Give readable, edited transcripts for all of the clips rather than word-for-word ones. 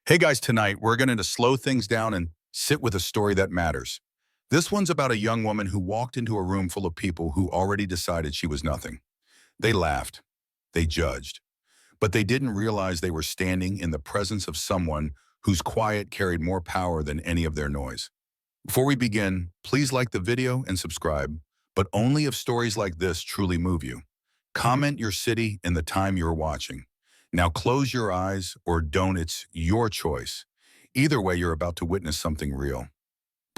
Hey guys, tonight we're going to slow things down and sit with a story that matters. This one's about a young woman who walked into a room full of people who already decided she was nothing. They laughed, they judged, but they didn't realize they were standing in the presence of someone whose quiet carried more power than any of their noise. Before we begin, please like the video and subscribe, but only if stories like this truly move you. Comment your city and the time you're watching. Now close your eyes or don't, it's your choice. Either way, you're about to witness something real.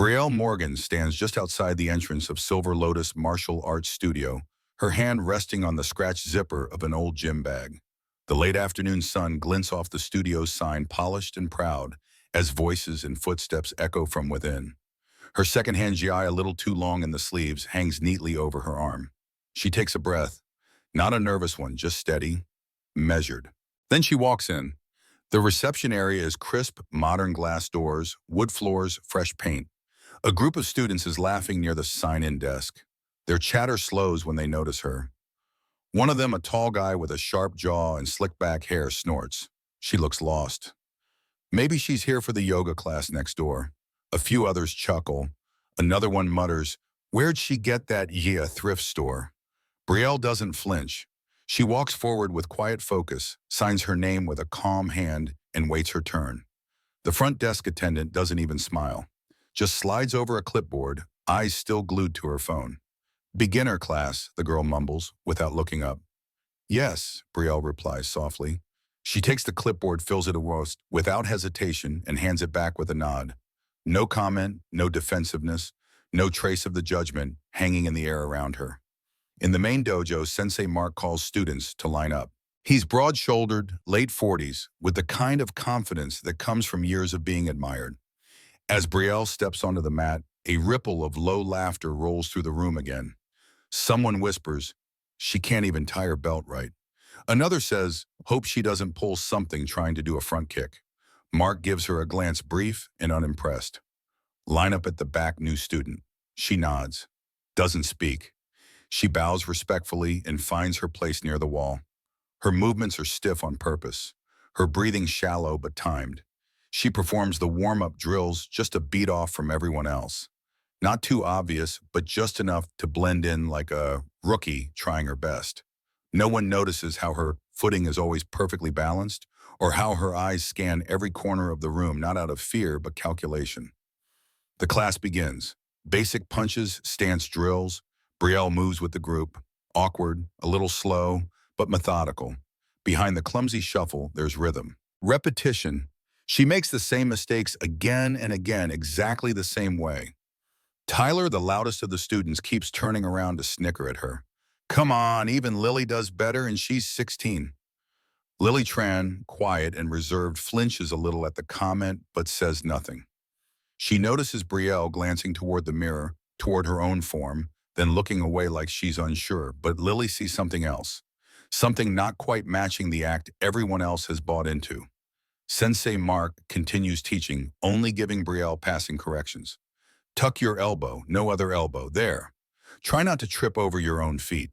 Brielle Morgan stands just outside the entrance of Silver Lotus Martial Arts Studio, her hand resting on the scratched zipper of an old gym bag. The late afternoon sun glints off the studio's sign, polished and proud, as voices and footsteps echo from within. Her secondhand GI, a little too long in the sleeves, hangs neatly over her arm. She takes a breath, not a nervous one, just steady, measured. Then she walks in. The reception area is crisp, modern glass doors, wood floors, fresh paint. A group of students is laughing near the sign-in desk. Their chatter slows when they notice her. One of them, a tall guy with a sharp jaw and slick-back hair, snorts. She looks lost. Maybe she's here for the yoga class next door. A few others chuckle. Another one mutters, "Where'd she get that? Yeah, thrift store." Brielle doesn't flinch. She walks forward with quiet focus, signs her name with a calm hand, and waits her turn. The front desk attendant doesn't even smile, just slides over a clipboard, eyes still glued to her phone. "Beginner class," the girl mumbles, without looking up. "Yes," Brielle replies softly. She takes the clipboard, fills it without hesitation, and hands it back with a nod. No comment, no defensiveness, no trace of the judgment hanging in the air around her. In the main dojo, Sensei Mark calls students to line up. He's broad-shouldered, late 40s, with the kind of confidence that comes from years of being admired. As Brielle steps onto the mat, a ripple of low laughter rolls through the room again. Someone whispers, "She can't even tie her belt right." Another says, "Hope she doesn't pull something trying to do a front kick." Mark gives her a glance, brief and unimpressed. "Line up at the back, new student." She nods, doesn't speak. She bows respectfully and finds her place near the wall. Her movements are stiff on purpose, her breathing shallow but timed. She performs the warm-up drills just a beat off from everyone else. Not too obvious, but just enough to blend in like a rookie trying her best. No one notices how her footing is always perfectly balanced, or how her eyes scan every corner of the room, not out of fear but calculation. The class begins. Basic punches, stance drills. Brielle moves with the group, awkward, a little slow, but methodical. Behind the clumsy shuffle, there's rhythm. Repetition. She makes the same mistakes again and again, exactly the same way. Tyler, the loudest of the students, keeps turning around to snicker at her. "Come on, even Lily does better and she's 16. Lily Tran, quiet and reserved, flinches a little at the comment but says nothing. She notices Brielle glancing toward the mirror, toward her own form, then looking away like she's unsure, but Lily sees something else. Something not quite matching the act everyone else has bought into. Sensei Mark continues teaching, only giving Brielle passing corrections. "Tuck your elbow, no other elbow, there. Try not to trip over your own feet."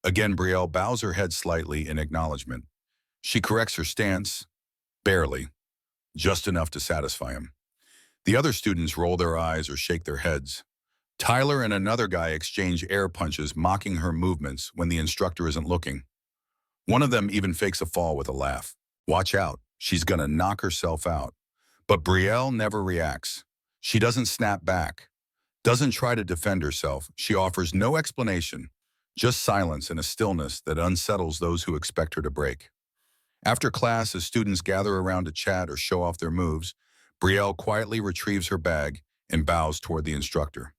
Again, Brielle bows her head slightly in acknowledgement. She corrects her stance, barely, just enough to satisfy him. The other students roll their eyes or shake their heads. Tyler and another guy exchange air punches, mocking her movements when the instructor isn't looking. One of them even fakes a fall with a laugh. "Watch out, she's gonna knock herself out." But Brielle never reacts. She doesn't snap back, doesn't try to defend herself. She offers no explanation, just silence and a stillness that unsettles those who expect her to break. After class, as students gather around to chat or show off their moves, Brielle quietly retrieves her bag and bows toward the instructor.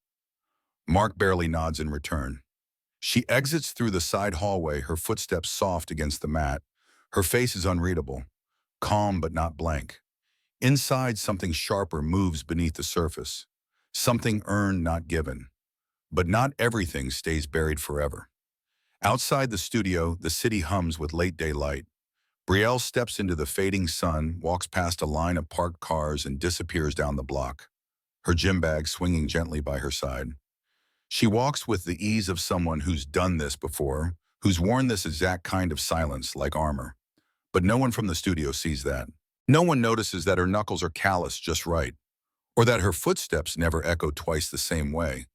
Mark barely nods in return. She exits through the side hallway, her footsteps soft against the mat. Her face is unreadable, calm but not blank. Inside, something sharper moves beneath the surface. Something earned, not given. But not everything stays buried forever. Outside the studio, the city hums with late daylight. Brielle steps into the fading sun, walks past a line of parked cars, and disappears down the block, her gym bag swinging gently by her side. She walks with the ease of someone who's done this before, who's worn this exact kind of silence like armor. But no one from the studio sees that. No one notices that her knuckles are calloused just right, or that her footsteps never echo twice the same way,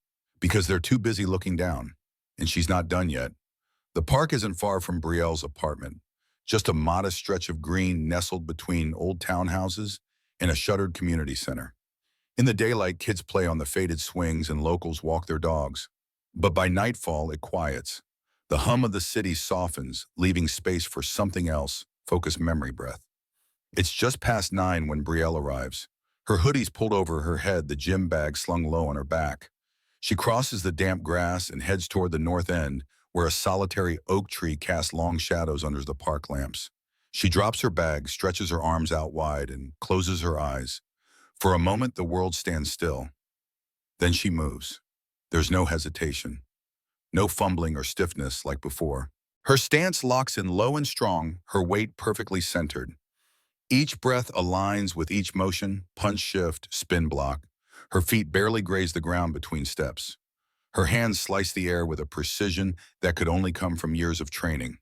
because they're too busy looking down, and she's not done yet. The park isn't far from Brielle's apartment, just a modest stretch of green nestled between old townhouses and a shuttered community center. In the daylight, kids play on the faded swings and locals walk their dogs. But by nightfall, it quiets. The hum of the city softens, leaving space for something else, focused memory breath. It's just past 9 when Brielle arrives. Her hoodie's pulled over her head, the gym bag slung low on her back. She crosses the damp grass and heads toward the north end, where a solitary oak tree casts long shadows under the park lamps. She drops her bag, stretches her arms out wide, and closes her eyes. For a moment, the world stands still. Then she moves. There's no hesitation, no fumbling or stiffness like before. Her stance locks in low and strong, her weight perfectly centered. Each breath aligns with each motion, punch shift, spin block. Her feet barely graze the ground between steps. Her hands slice the air with a precision that could only come from years of training.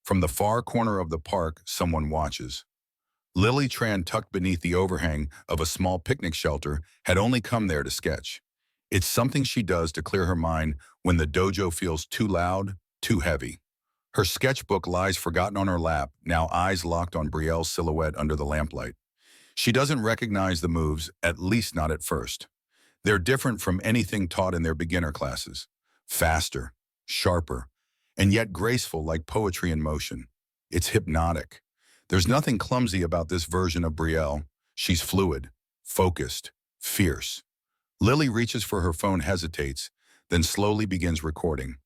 From the far corner of the park, someone watches. Lily Tran, tucked beneath the overhang of a small picnic shelter, had only come there to sketch. It's something she does to clear her mind when the dojo feels too loud, too heavy. Her sketchbook lies forgotten on her lap, now eyes locked on Brielle's silhouette under the lamplight. She doesn't recognize the moves, at least not at first. They're different from anything taught in their beginner classes. Faster, sharper, and yet graceful like poetry in motion. It's hypnotic. There's nothing clumsy about this version of Brielle. She's fluid, focused, fierce. Lily reaches for her phone, hesitates, then slowly begins recording.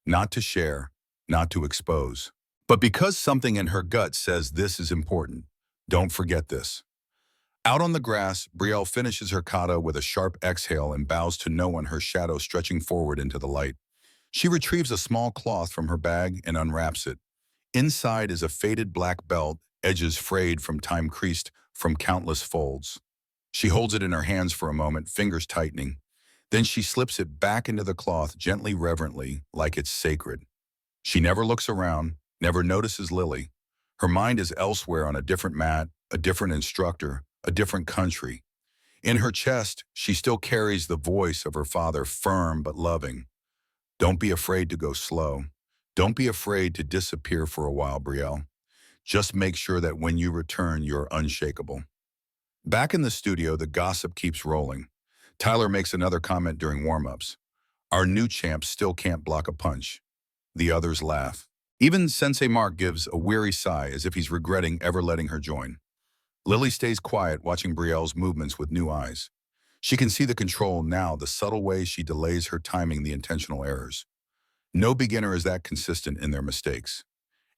Not to share, not to expose. But because something in her gut says this is important. Don't forget this. Out on the grass, Brielle finishes her kata with a sharp exhale and bows to no one, her shadow stretching forward into the light. She retrieves a small cloth from her bag and unwraps it. Inside is a faded black belt, edges frayed from time, creased from countless folds. She holds it in her hands for a moment, fingers tightening. Then she slips it back into the cloth, gently, reverently, like it's sacred. She never looks around, never notices Lily. Her mind is elsewhere, on a different mat, a different instructor, a different country. In her chest, she still carries the voice of her father, firm but loving. Don't be afraid to go slow. Don't be afraid to disappear for a while, Brielle. Just make sure that when you return, you're unshakable. Back in the studio, the gossip keeps rolling. Tyler makes another comment during warm-ups. Our new champ still can't block a punch. The others laugh. Even Sensei Mark gives a weary sigh, as if he's regretting ever letting her join. Lily stays quiet, watching Brielle's movements with new eyes. She can see the control now, the subtle ways she delays her timing, the intentional errors. No beginner is that consistent in their mistakes.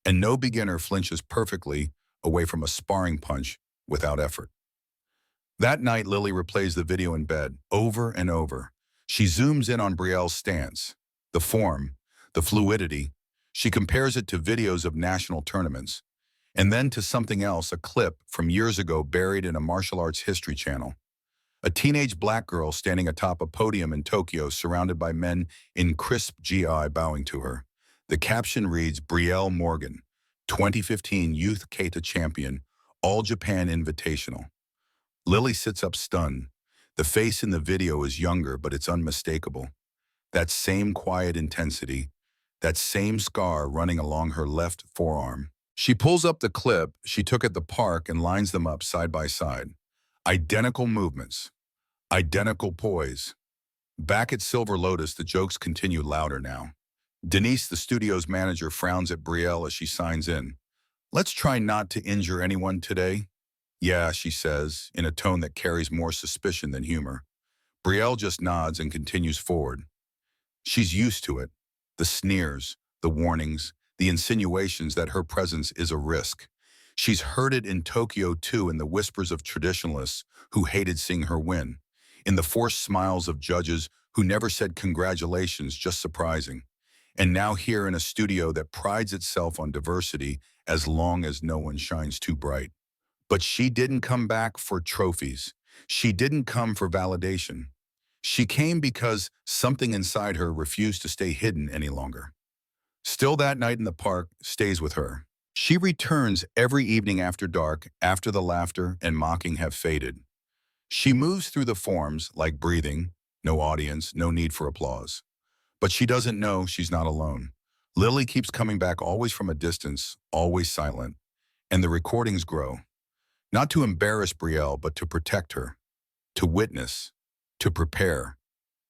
And no beginner flinches perfectly away from a sparring punch without effort. That night, Lily replays the video in bed, over and over. She zooms in on Brielle's stance, the form, the fluidity. She compares it to videos of national tournaments, and then to something else, a clip from years ago buried in a martial arts history channel. A teenage black girl standing atop a podium in Tokyo, surrounded by men in crisp GI bowing to her. The caption reads, Brielle Morgan, 2015 Youth Kata Champion, All Japan Invitational. Lily sits up stunned. The face in the video is younger, but it's unmistakable. That same quiet intensity, that same scar running along her left forearm. She pulls up the clip she took at the park and lines them up side by side. Identical movements, identical poise. Back at Silver Lotus, the jokes continue louder now. Denise, the studio's manager, frowns at Brielle as she signs in. Let's try not to injure anyone today. Yeah, she says, in a tone that carries more suspicion than humor. Brielle just nods and continues forward. She's used to it. The sneers, the warnings, the insinuations that her presence is a risk. She's heard it in Tokyo too, in the whispers of traditionalists who hated seeing her win, in the forced smiles of judges who never said congratulations, just surprising. And now here in a studio that prides itself on diversity as long as no one shines too bright. But she didn't come back for trophies. She didn't come for validation. She came because something inside her refused to stay hidden any longer. Still, that night in the park stays with her. She returns every evening after dark, after the laughter and mocking have faded. She moves through the forms like breathing, no audience, no need for applause. But she doesn't know she's not alone. Lily keeps coming back always from a distance, always silent, and the recordings grow. Not to embarrass Brielle, but to protect her, to witness, to prepare,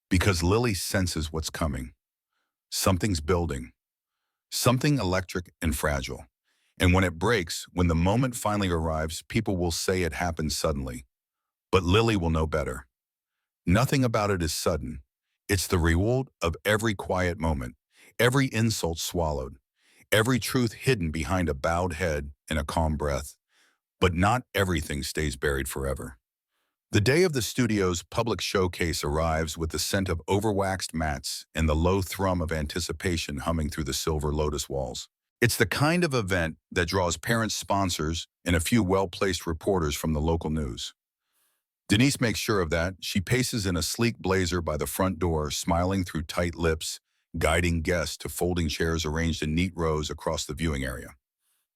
because Lily senses what's coming. Something's building, something electric and fragile. And when it breaks, when the moment finally arrives, people will say it happened suddenly. But Lily will know better. Nothing about it is sudden. It's the reward of every quiet moment, every insult swallowed, every truth hidden behind a bowed head and a calm breath. But not everything stays buried forever. The day of the studio's public showcase arrives with the scent of overwaxed mats and the low thrum of anticipation humming through the silver lotus walls. It's the kind of event that draws parents, sponsors, and a few well-placed reporters from the local news. Denise makes sure of that. She paces in a sleek blazer by the front door, smiling through tight lips, guiding guests to folding chairs arranged in neat rows across the viewing area.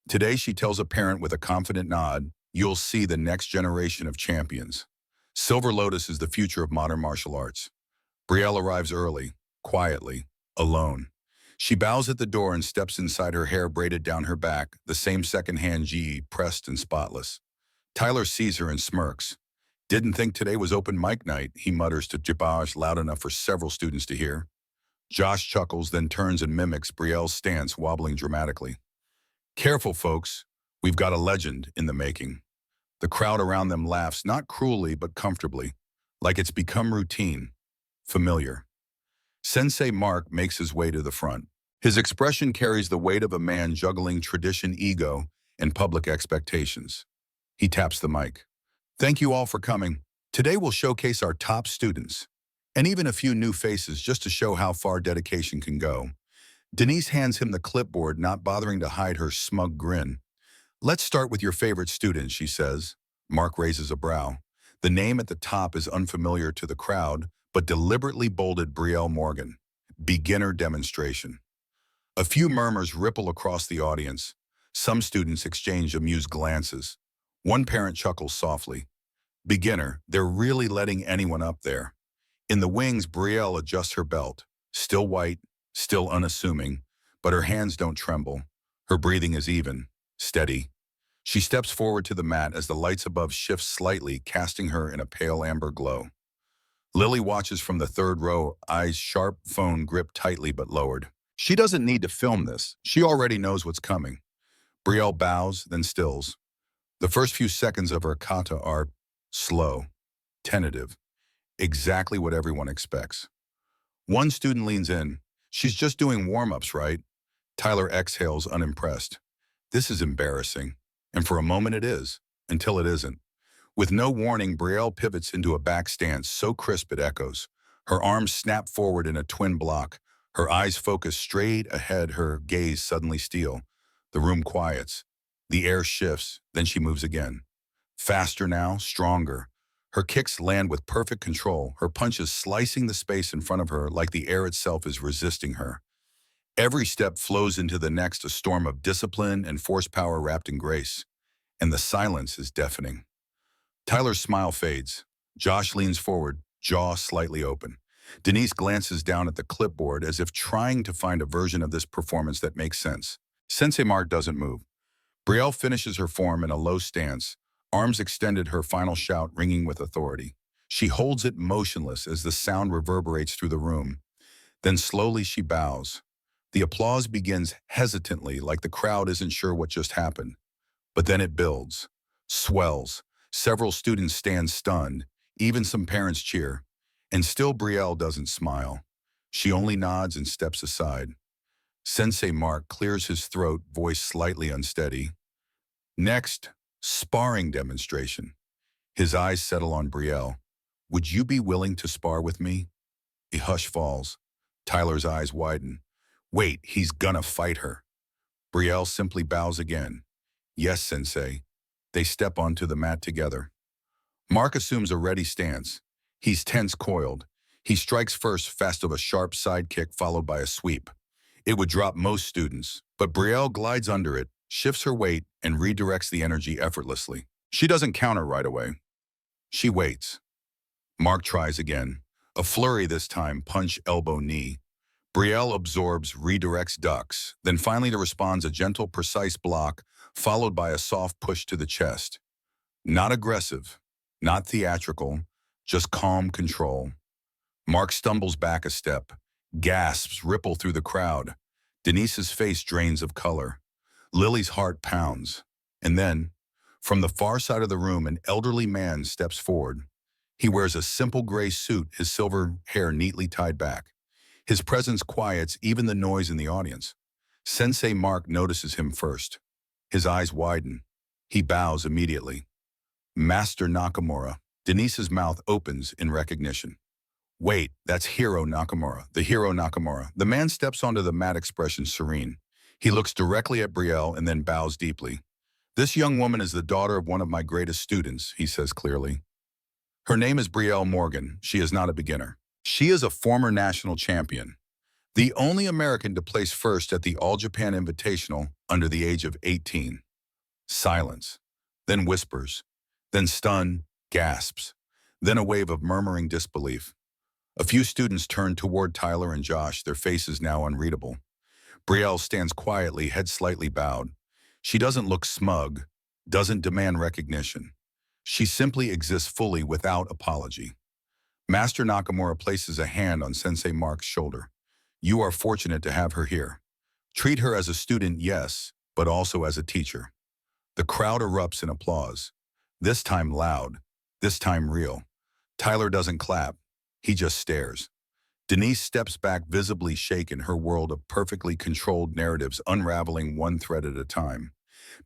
Today, she tells a parent with a confident nod, "You'll see the next generation of champions." Silver Lotus is the future of modern martial arts. Brielle arrives early, quietly, alone. She bows at the door and steps inside, her hair braided down her back, the same secondhand G, pressed and spotless. Tyler sees her and smirks. "Didn't think today was open mic night," he mutters to Josh loud enough for several students to hear. Josh chuckles, then turns and mimics Brielle's stance, wobbling dramatically. "Careful, folks. We've got a legend in the making." The crowd around them laughs, not cruelly but comfortably, like it's become routine, familiar. Sensei Mark makes his way to the front. His expression carries the weight of a man juggling tradition, ego, and public expectations. He taps the mic. "Thank you all for coming. Today we'll showcase our top students, and even a few new faces just to show how far dedication can go." Denise hands him the clipboard, not bothering to hide her smug grin. "Let's start with your favorite student," she says. Mark raises a brow. The name at the top is unfamiliar to the crowd, but deliberately bolded: Brielle Morgan. Beginner demonstration. A few murmurs ripple across the audience. Some students exchange amused glances. One parent chuckles softly. "Beginner, they're really letting anyone up there." In the wings, Brielle adjusts her belt. Still white, still unassuming, but her hands don't tremble. Her breathing is even, steady. She steps forward to the mat as the lights above shift slightly, casting her in a pale amber glow. Lily watches from the third row, eyes sharp, phone gripped tightly but lowered. She doesn't need to film this. She already knows what's coming. Brielle bows, then stills. The first few seconds of her kata are slow, tentative, exactly what everyone expects. One student leans in. "She's just doing warm-ups, right?" Tyler exhales, unimpressed. This is embarrassing. And for a moment it is, until it isn't. With no warning, Brielle pivots into a back stance so crisp it echoes. Her arms snap forward in a twin block. Her eyes focus straight ahead, her gaze suddenly steel. The room quiets. The air shifts, then she moves again. Faster now, stronger. Her kicks land with perfect control, her punches slicing the space in front of her like the air itself is resisting her. Every step flows into the next, a storm of discipline and force power wrapped in grace. And the silence is deafening. Tyler's smile fades. Josh leans forward, jaw slightly open. Denise glances down at the clipboard as if trying to find a version of this performance that makes sense. Sensei Mark doesn't move. Brielle finishes her form in a low stance, arms extended, her final shout ringing with authority. She holds it motionless as the sound reverberates through the room. Then slowly she bows. The applause begins hesitantly, like the crowd isn't sure what just happened. But then it builds, swells. Several students stand stunned, even some parents cheer. And still Brielle doesn't smile. She only nods and steps aside. Sensei Mark clears his throat, voice slightly unsteady. "Next, sparring demonstration." His eyes settle on Brielle. "Would you be willing to spar with me?" A hush falls. Tyler's eyes widen. Wait, he's gonna fight her. Brielle simply bows again. "Yes, Sensei." They step onto the mat together. Mark assumes a ready stance. He's tense, coiled. He strikes first, fast of a sharp side kick followed by a sweep. It would drop most students, but Brielle glides under it, shifts her weight, and redirects the energy effortlessly. She doesn't counter right away. She waits. Mark tries again. A flurry this time, punch, elbow, knee. Brielle absorbs, redirects, ducks. Then finally responds a gentle, precise block, followed by a soft push to the chest. Not aggressive, not theatrical, just calm control. Mark stumbles back a step. Gasps ripple through the crowd. Denise's face drains of color. Lily's heart pounds. And then, from the far side of the room, an elderly man steps forward. He wears a simple gray suit, his silver hair neatly tied back. His presence quiets even the noise in the audience. Sensei Mark notices him first. His eyes widen. He bows immediately. Master Nakamura. Denise's mouth opens in recognition. Wait, that's Hiro Nakamura, the hero Nakamura. The man steps onto the mat, expression serene. He looks directly at Brielle and then bows deeply. This young woman is the daughter of one of my greatest students, he says clearly. Her name is Brielle Morgan. She is not a beginner. She is a former national champion, the only American to place first at the All Japan Invitational under the age of 18. Silence, then whispers, then stun, gasps, then a wave of murmuring disbelief. A few students turn toward Tyler and Josh, their faces now unreadable. Brielle stands quietly, head slightly bowed. She doesn't look smug, doesn't demand recognition. She simply exists fully without apology. Master Nakamura places a hand on Sensei Mark's shoulder. You are fortunate to have her here. Treat her as a student, yes, but also as a teacher. The crowd erupts in applause. This time loud, this time real. Tyler doesn't clap. He just stares. Denise steps back, visibly shaken, her world of perfectly controlled narratives unraveling one thread at a time.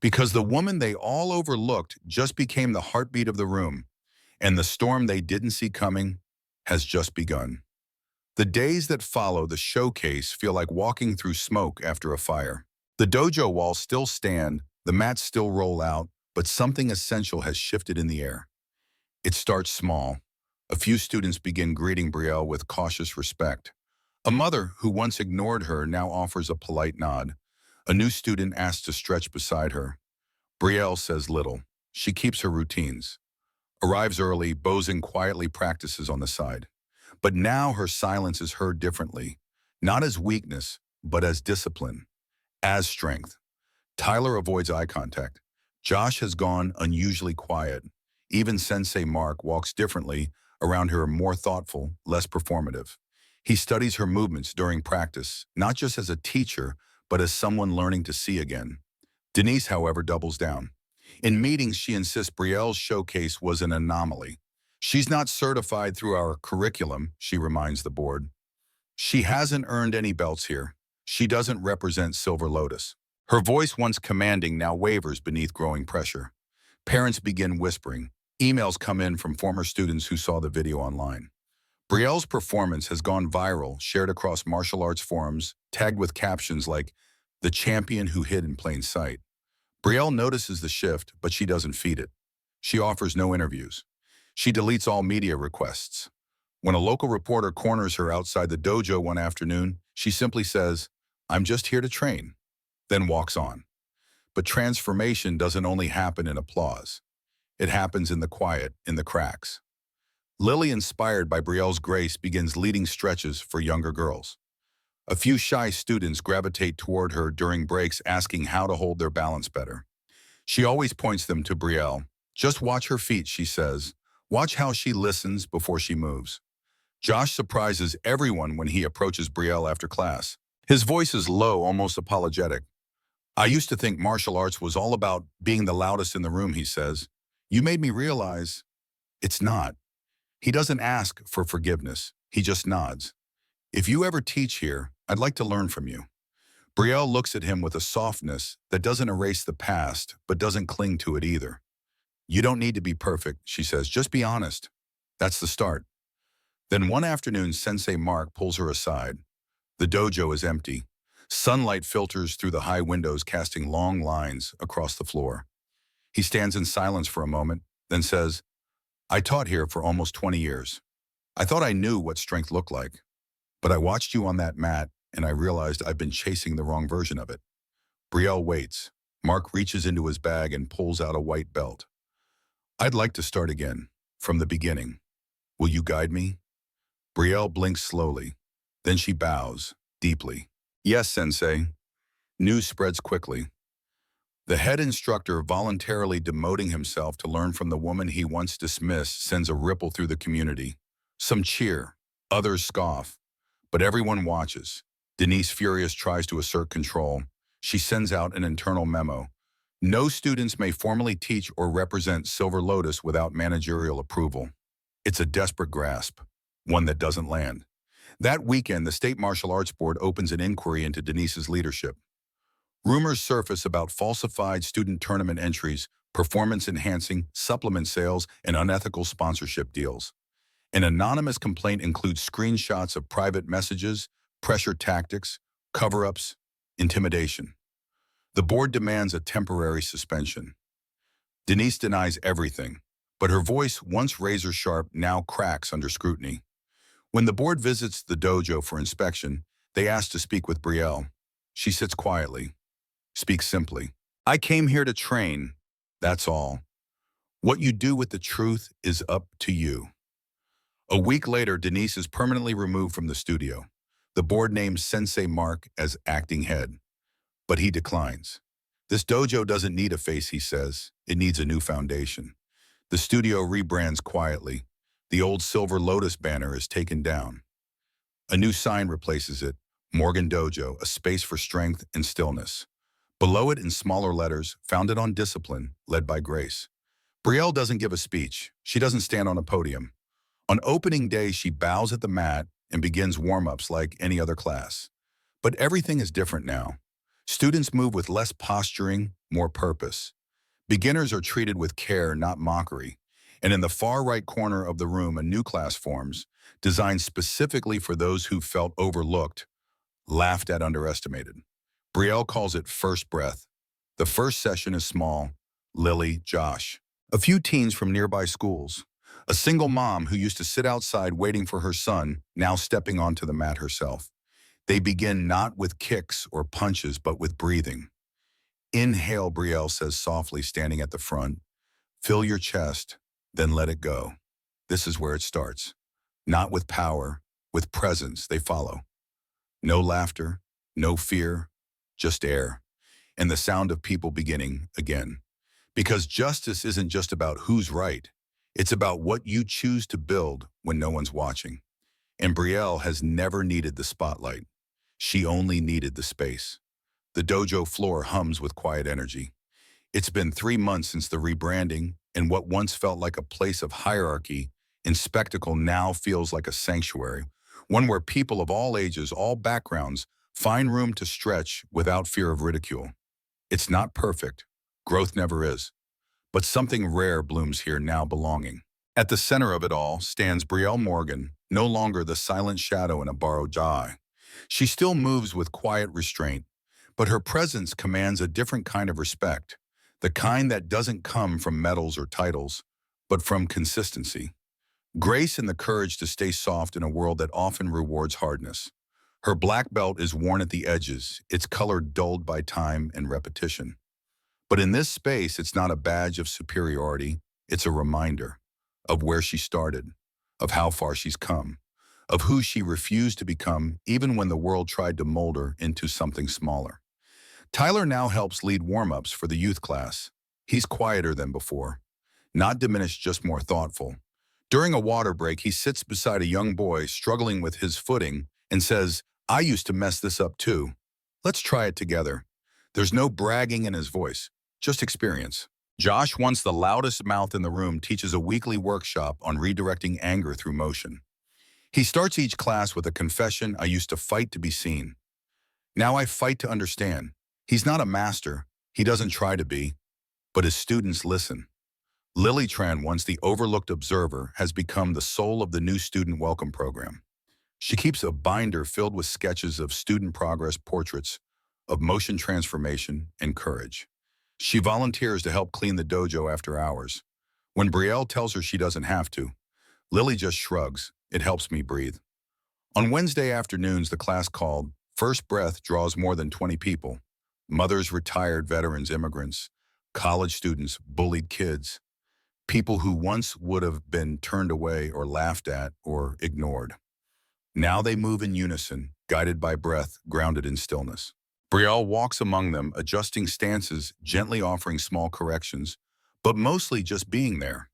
Because the woman they all overlooked just became the heartbeat of the room, and the storm they didn't see coming has just begun. The days that follow the showcase feel like walking through smoke after a fire. The dojo walls still stand, the mats still roll out, but something essential has shifted in the air. It starts small. A few students begin greeting Brielle with cautious respect. A mother who once ignored her now offers a polite nod. A new student asks to stretch beside her. Brielle says little. She keeps her routines. Arrives early, bows in, quietly practices on the side. But now her silence is heard differently. Not as weakness, but as discipline. As strength. Tyler avoids eye contact. Josh has gone unusually quiet. Even Sensei Mark walks differently around her, more thoughtful, less performative. He studies her movements during practice, not just as a teacher, but as someone learning to see again. Denise, however, doubles down. In meetings, she insists Brielle's showcase was an anomaly. She's not certified through our curriculum, she reminds the board. She hasn't earned any belts here. She doesn't represent Silver Lotus. Her voice, once commanding, now wavers beneath growing pressure. Parents begin whispering. Emails come in from former students who saw the video online. Brielle's performance has gone viral, shared across martial arts forums, tagged with captions like, "The champion who hid in plain sight." Brielle notices the shift, but she doesn't feed it. She offers no interviews. She deletes all media requests. When a local reporter corners her outside the dojo one afternoon, she simply says, "I'm just here to train," then walks on. But transformation doesn't only happen in applause. It happens in the quiet, in the cracks. Lily, inspired by Brielle's grace, begins leading stretches for younger girls. A few shy students gravitate toward her during breaks, asking how to hold their balance better. She always points them to Brielle. "Just watch her feet," she says. "Watch how she listens before she moves." Josh surprises everyone when he approaches Brielle after class. His voice is low, almost apologetic. "I used to think martial arts was all about being the loudest in the room," he says. "You made me realize it's not." He doesn't ask for forgiveness. He just nods. "If you ever teach here, I'd like to learn from you." Brielle looks at him with a softness that doesn't erase the past, but doesn't cling to it either. "You don't need to be perfect," she says. "Just be honest." That's the start. Then one afternoon, Sensei Mark pulls her aside. The dojo is empty. Sunlight filters through the high windows, casting long lines across the floor. He stands in silence for a moment, then says, "I taught here for almost 20 years. I thought I knew what strength looked like. But I watched you on that mat, and I realized I've been chasing the wrong version of it." Brielle waits. Mark reaches into his bag and pulls out a white belt. I'd like to start again, from the beginning. Will you guide me? Brielle blinks slowly. Then she bows, deeply. Yes, Sensei. News spreads quickly. The head instructor voluntarily demoting himself to learn from the woman he once dismissed sends a ripple through the community. Some cheer, others scoff, but everyone watches. Denise, furious, tries to assert control. She sends out an internal memo. No students may formally teach or represent Silver Lotus without managerial approval. It's a desperate grasp, one that doesn't land. That weekend, the State Martial Arts Board opens an inquiry into Denise's leadership. Rumors surface about falsified student tournament entries, performance-enhancing supplement sales, and unethical sponsorship deals. An anonymous complaint includes screenshots of private messages, pressure tactics, cover-ups, intimidation. The board demands a temporary suspension. Denise denies everything, but her voice, once razor-sharp, now cracks under scrutiny. When the board visits the dojo for inspection, they ask to speak with Brielle. She sits quietly, speaks simply. I came here to train, that's all. What you do with the truth is up to you. A week later, Denise is permanently removed from the studio. The board names Sensei Mark as acting head, but he declines. This dojo doesn't need a face, he says. It needs a new foundation. The studio rebrands quietly. The old Silver Lotus banner is taken down. A new sign replaces it, Morgan Dojo, a space for strength and stillness. Below it, in smaller letters, founded on discipline, led by grace. Brielle doesn't give a speech. She doesn't stand on a podium. On opening day, she bows at the mat and begins warm-ups like any other class. But everything is different now. Students move with less posturing, more purpose. Beginners are treated with care, not mockery. And in the far right corner of the room, a new class forms, designed specifically for those who felt overlooked, laughed at, underestimated. Brielle calls it First Breath. The first session is small. Lily, Josh, a few teens from nearby schools. A single mom who used to sit outside waiting for her son, now stepping onto the mat herself. They begin not with kicks or punches, but with breathing. Inhale, Brielle says softly, standing at the front. Fill your chest, then let it go. This is where it starts. Not with power, with presence, they follow. No laughter, no fear, just air, and the sound of people beginning again. Because justice isn't just about who's right. It's about what you choose to build when no one's watching. And Brielle has never needed the spotlight. She only needed the space. The dojo floor hums with quiet energy. It's been 3 months since the rebranding, and what once felt like a place of hierarchy and spectacle now feels like a sanctuary, one where people of all ages, all backgrounds, find room to stretch without fear of ridicule. It's not perfect. Growth never is. But something rare blooms here, now belonging. At the center of it all stands Brielle Morgan, no longer the silent shadow in a borrowed eye. She still moves with quiet restraint, but her presence commands a different kind of respect, the kind that doesn't come from medals or titles, but from consistency. Grace and the courage to stay soft in a world that often rewards hardness. Her black belt is worn at the edges, its color dulled by time and repetition. But in this space, it's not a badge of superiority, it's a reminder of where she started, of how far she's come, of who she refused to become even when the world tried to mold her into something smaller. Tyler now helps lead warm-ups for the youth class. He's quieter than before, not diminished, just more thoughtful. During a water break, he sits beside a young boy struggling with his footing and says, I used to mess this up too. Let's try it together. There's no bragging in his voice, just experience. Josh, once the loudest mouth in the room, teaches a weekly workshop on redirecting anger through motion. He starts each class with a confession: I used to fight to be seen. Now I fight to understand. He's not a master. He doesn't try to be. But his students listen. Lily Tran, once the overlooked observer, has become the soul of the new student welcome program. She keeps a binder filled with sketches of student progress, portraits of motion transformation and courage. She volunteers to help clean the dojo after hours. When Brielle tells her she doesn't have to, Lily just shrugs. It helps me breathe. On Wednesday afternoons, the class called First Breath draws more than 20 people. Mothers, retired veterans, immigrants, college students, bullied kids, people who once would have been turned away or laughed at or ignored. Now they move in unison, guided by breath, grounded in stillness. Brielle walks among them, adjusting stances, gently offering small corrections, but mostly just being there,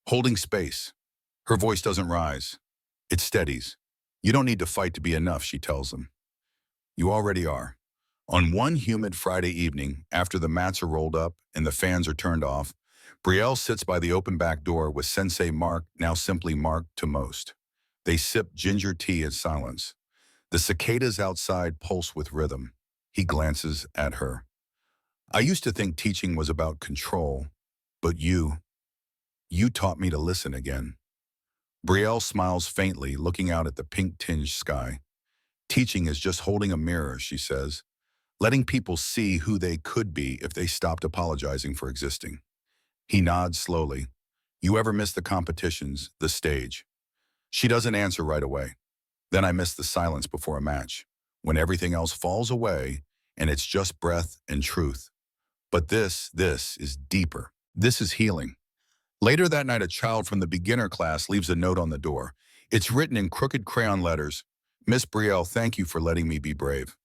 holding space. Her voice doesn't rise. It steadies. You don't need to fight to be enough, she tells them. You already are. On one humid Friday evening, after the mats are rolled up and the fans are turned off, Brielle sits by the open back door with Sensei Mark, now simply Mark, to most. They sip ginger tea in silence. The cicadas outside pulse with rhythm. He glances at her. I used to think teaching was about control, but you taught me to listen again. Brielle smiles faintly, looking out at the pink-tinged sky. Teaching is just holding a mirror, she says, letting people see who they could be if they stopped apologizing for existing. He nods slowly. You ever miss the competitions, the stage? She doesn't answer right away. Then I miss the silence before a match, when everything else falls away and it's just breath and truth. But this is deeper. This is healing. Later that night, a child from the beginner class leaves a note on the door. It's written in crooked crayon letters. Miss Brielle, thank you for letting me be brave.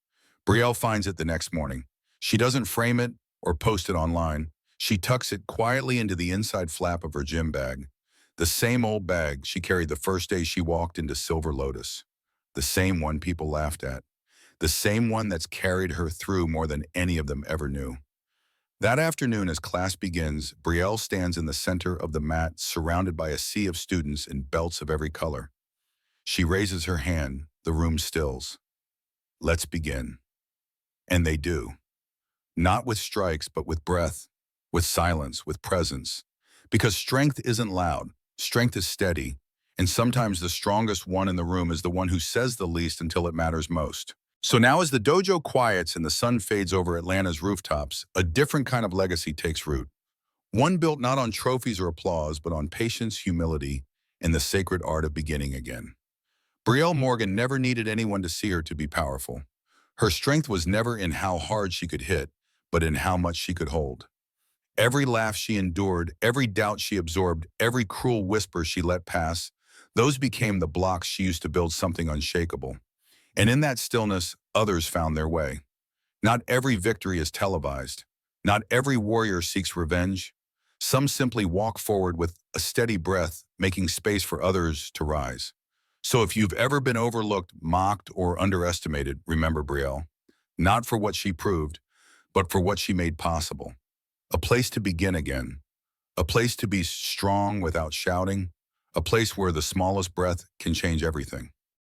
Brielle finds it the next morning. She doesn't frame it or post it online. She tucks it quietly into the inside flap of her gym bag. The same old bag she carried the first day she walked into Silver Lotus. The same one people laughed at. The same one that's carried her through more than any of them ever knew. That afternoon, as class begins, Brielle stands in the center of the mat, surrounded by a sea of students in belts of every color. She raises her hand. The room stills. Let's begin. And they do. Not with strikes, but with breath, with silence, with presence. Because strength isn't loud. Strength is steady. And sometimes the strongest one in the room is the one who says the least until it matters most. So now as the dojo quiets and the sun fades over Atlanta's rooftops, a different kind of legacy takes root. One built not on trophies or applause, but on patience, humility, and the sacred art of beginning again. Brielle Morgan never needed anyone to see her to be powerful. Her strength was never in how hard she could hit, but in how much she could hold. Every laugh she endured, every doubt she absorbed, every cruel whisper she let pass, those became the blocks she used to build something unshakable. And in that stillness, others found their way. Not every victory is televised. Not every warrior seeks revenge. Some simply walk forward with a steady breath, making space for others to rise. So if you've ever been overlooked, mocked, or underestimated, remember Brielle. Not for what she proved, but for what she made possible. A place to begin again. A place to be strong without shouting. A place where the smallest breath can change everything.